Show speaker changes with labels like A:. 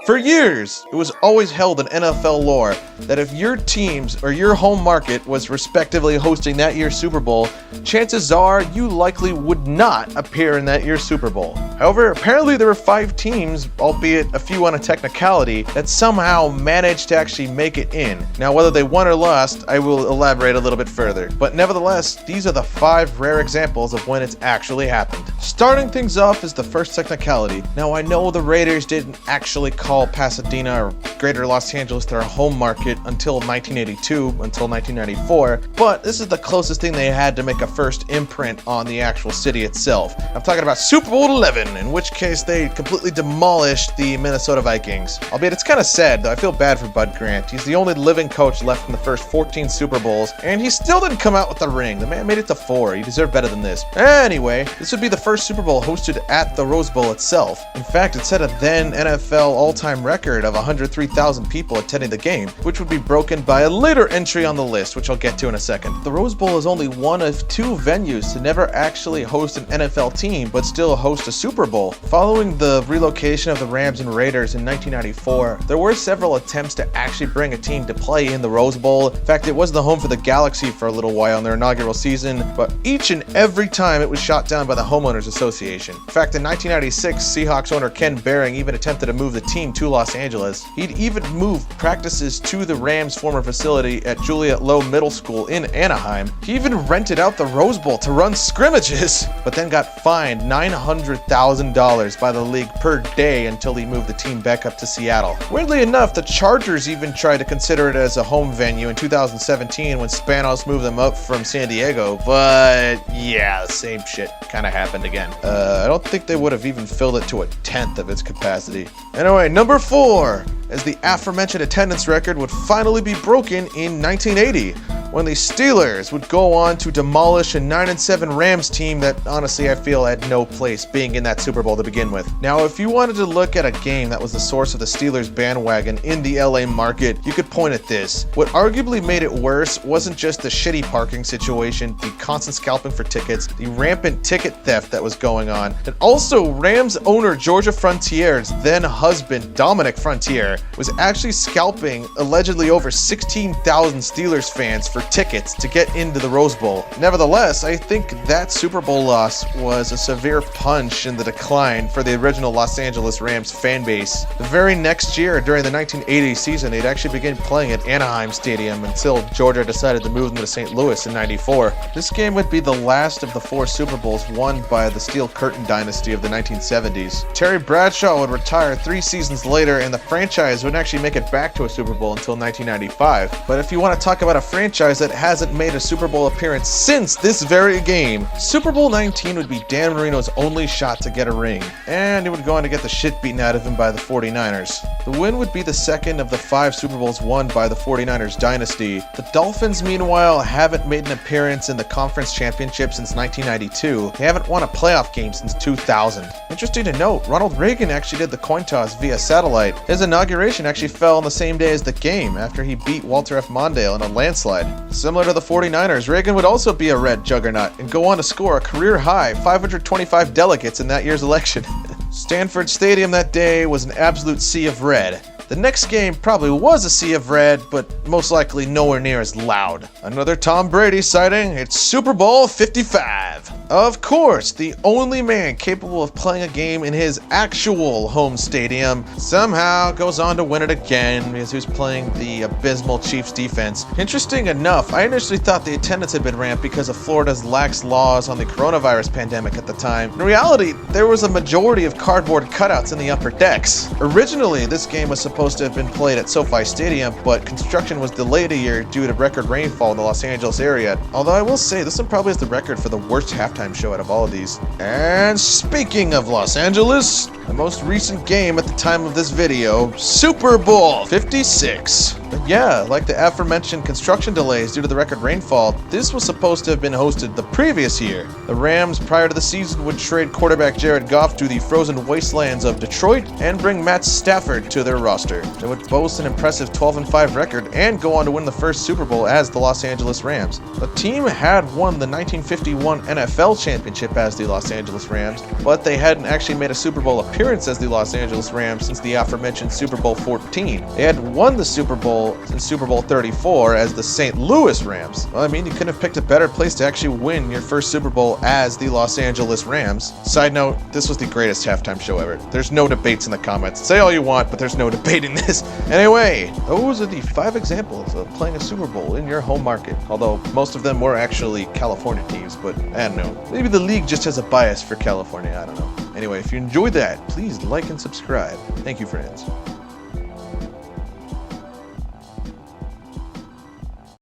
A: For years, it was always held in NFL lore that if your teams or your home market was respectively hosting that year's Super Bowl, chances are you likely would not appear in that year's Super Bowl. However, apparently there were 5 teams, albeit a few on a technicality, that somehow managed to actually make it in. Now, whether they won or lost, I will elaborate a little bit further. But nevertheless, these are the 5 rare examples of when it's actually happened. Starting things off is the first technicality. Now, I know the Raiders didn't actually call Pasadena or Greater Los Angeles their home market until 1982, until 1994, but this is the closest thing they had to make a first imprint on the actual city itself. I'm talking about Super Bowl 11, in which case they completely demolished the Minnesota Vikings. Albeit it's kind of sad, though. I feel bad for Bud Grant. He's the only living coach left from the first 14 Super Bowls, and he still didn't come out with the ring. The man made it to 4. He deserved better than this. Anyway, this would be the first Super Bowl hosted at the Rose Bowl itself. In fact, it set a then NFL all-time record of 103,000 people attending the game, which would be broken by a later entry on the list, which I'll get to in a second. The Rose Bowl is only one of 2 venues to never actually host an NFL team, but still host a Super Bowl. Following the relocation of the Rams and Raiders in 1994, there were several attempts to actually bring a team to play in the Rose Bowl. In fact, it was the home for the Galaxy for a little while in their inaugural season, but each and every time it was shot down by the Homeowners Association. In fact, in 1996, Seahawks owner Ken Behring even attempted to move the team to Los Angeles. He'd even moved practices to the Rams' former facility at Juliet Lowe Middle School in Anaheim. He even rented out the Rose Bowl to run scrimmages, but then got fined $900,000 by the league per day until he moved the team back up to Seattle. Weirdly enough, the Chargers even tried to consider it as a home venue in 2017 when Spanos moved them up from San Diego, but yeah, the same shit kind of happened again. I don't think they would have even filled it to a 1/10 of its capacity. Anyway, number 4, as the aforementioned attendance record would finally be broken in 1980, when the Steelers would go on to demolish a 9-7 Rams team that honestly I feel had no place being in that Super Bowl to begin with. Now, if you wanted to look at a game that was the source of the Steelers bandwagon in the LA market, you could point at this. What arguably made it worse wasn't just the shitty parking situation, the constant scalping for tickets, the rampant ticket theft that was going on, and also Rams owner Georgia Frontier's then husband Dominic Frontier was actually scalping allegedly over 16,000 Steelers fans for tickets to get into the Rose Bowl. Nevertheless, I think that Super Bowl loss was a severe punch in the decline for the original Los Angeles Rams fan base. The very next year, during the 1980 season, they'd actually begin playing at Anaheim Stadium until Georgia decided to move them to St. Louis in '94. This game would be the last of the 4 Super Bowls won by the Steel Curtain dynasty of the 1970s. Terry Bradshaw would retire 3 seasons later, and the franchise wouldn't actually make it back to a Super Bowl until 1995. But if you want to talk about a franchise that hasn't made a Super Bowl appearance since this very game, Super Bowl 19 would be Dan Marino's only shot to get a ring, and he would go on to get the shit beaten out of him by the 49ers. The win would be the second of the 5 Super Bowls won by the 49ers dynasty. The Dolphins, meanwhile, haven't made an appearance in the conference championship since 1992. They haven't won a playoff game since 2000. Interesting to note, Ronald Reagan actually did the coin toss via satellite. His inauguration actually fell on the same day as the game, after he beat Walter F. Mondale in a landslide. Similar to the 49ers, Reagan would also be a red juggernaut and go on to score a career-high 525 delegates in that year's election. Stanford Stadium that day was an absolute sea of red. The next game probably was a sea of red, but most likely nowhere near as loud. Another Tom Brady sighting, it's Super Bowl 55. Of course, the only man capable of playing a game in his actual home stadium somehow goes on to win it again because he was playing the abysmal Chiefs defense. Interesting enough, I initially thought the attendance had been ramped because of Florida's lax laws on the coronavirus pandemic at the time. In reality, there was a majority of cardboard cutouts in the upper decks. Originally, this game was supposed to have been played at SoFi Stadium, but construction was delayed a year due to record rainfall in the Los Angeles area. Although I will say, this one probably has the record for the worst halftime show out of all of these. And speaking of Los Angeles, the most recent game at the time of this video, Super Bowl 56. Yeah, like the aforementioned construction delays due to the record rainfall, this was supposed to have been hosted the previous year. The Rams, prior to the season, would trade quarterback Jared Goff to the frozen wastelands of Detroit and bring Matt Stafford to their roster. They would boast an impressive 12-5 record and go on to win the first Super Bowl as the Los Angeles Rams. The team had won the 1951 NFL championship as the Los Angeles Rams, but they hadn't actually made a Super Bowl appearance as the Los Angeles Rams since the aforementioned Super Bowl 14. They had won the Super Bowl in Super Bowl 34 as the St. Louis Rams. Well, I mean, you couldn't have picked a better place to actually win your first Super Bowl as the Los Angeles Rams. Side note, this was the greatest halftime show ever. There's no debates in the comments. Say all you want, but there's no debating this. Anyway, those are the 5 examples of playing a Super Bowl in your home market. Although most of them were actually California teams, but I don't know. Maybe the league just has a bias for California. I don't know. Anyway, if you enjoyed that, please like and subscribe. Thank you, friends.